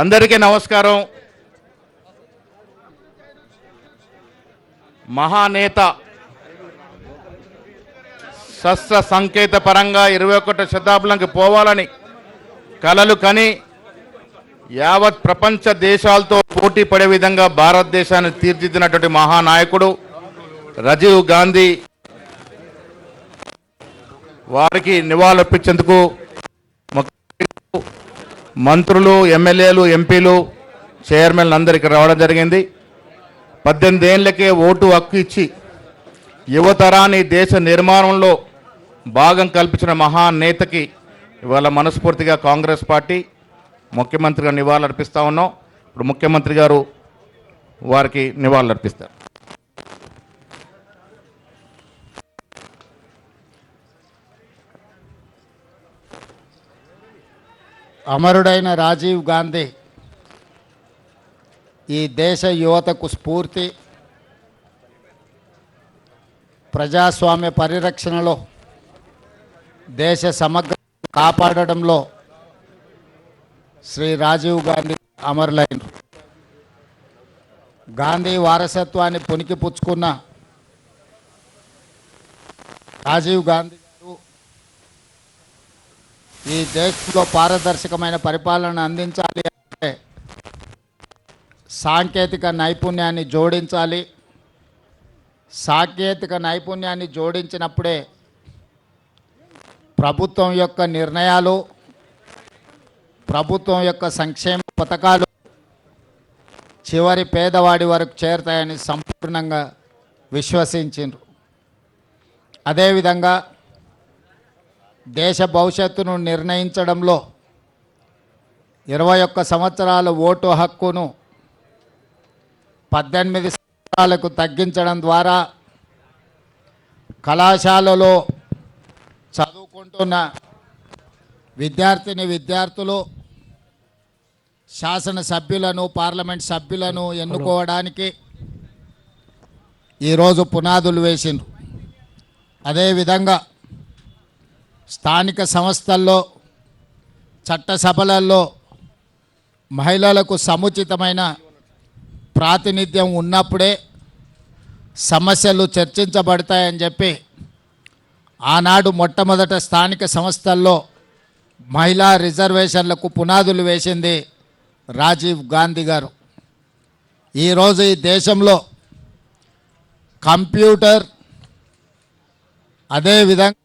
అందరికీ నమస్కారం. మహానేత శస్త్ర సంకేత పరంగా 21వ శతాబ్దంకి పోవాలని కలలు కని యావత్ ప్రపంచ దేశాలతో పోటీ పడే విధంగా భారతదేశాన్ని తీర్చిదిద్దినటువంటి మహానాయకుడు రాజీవ్ గాంధీ. వారికి నివాళులర్పించేందుకు మంత్రులు, ఎమ్మెల్యేలు, ఎంపీలు, చైర్మన్లు అందరికీ రావడం జరిగింది. 18 ఏళ్లకే ఓటు హక్కు ఇచ్చి యువతరాన్ని దేశ నిర్మాణంలో భాగం కల్పించిన మహానేతకి ఇవాళ మనస్ఫూర్తిగా కాంగ్రెస్ పార్టీ ముఖ్యమంత్రిగా నివాళులర్పిస్తూ ఉన్నాం. ఇప్పుడు ముఖ్యమంత్రి గారు వారికి నివాళులర్పిస్తారు. అమరుడైన రాజీవ్ గాంధీ ఈ దేశ యువతకు స్ఫూర్తి. ప్రజాస్వామ్య పరిరక్షణలో, దేశ సమగ్ర కాపాడడంలో శ్రీ రాజీవ్ గాంధీ అమరులైనరు. గాంధీ వారసత్వాన్ని పుణికిపుచ్చుకున్న రాజీవ్ గాంధీ ఈ దేశంలో పారదర్శకమైన పరిపాలన అందించాలి అంటే సాంకేతిక నైపుణ్యాన్ని జోడించాలి. సాంకేతిక నైపుణ్యాన్ని జోడించినప్పుడే ప్రభుత్వం యొక్క నిర్ణయాలు, ప్రభుత్వం యొక్క సంక్షేమ పథకాలు చివరి పేదవాడి వరకు చేరుతాయని సంపూర్ణంగా విశ్వసించారు. అదేవిధంగా దేశ భవిష్యత్తును నిర్ణయించడంలో 21 సంవత్సరాల ఓటు హక్కును 18 సంవత్సరాలకు తగ్గించడం ద్వారా కళాశాలలో చదువుకుంటున్న విద్యార్థులు శాసనసభ్యులను, పార్లమెంట్ సభ్యులను ఎన్నుకోవడానికి ఈరోజు పునాదులు వేసిండ్రు. అదేవిధంగా స్థానిక సంస్థల్లో, చట్టసభలలో మహిళలకు సముచితమైన ప్రాతినిధ్యం ఉన్నప్పుడే సమస్యలు చర్చించబడతాయని చెప్పి ఆనాడు మొట్టమొదట స్థానిక సంస్థల్లో మహిళా రిజర్వేషన్లకు పునాదులు వేసింది రాజీవ్ గాంధీ గారు. ఈరోజు ఈ దేశంలో కంప్యూటర్, అదేవిధంగా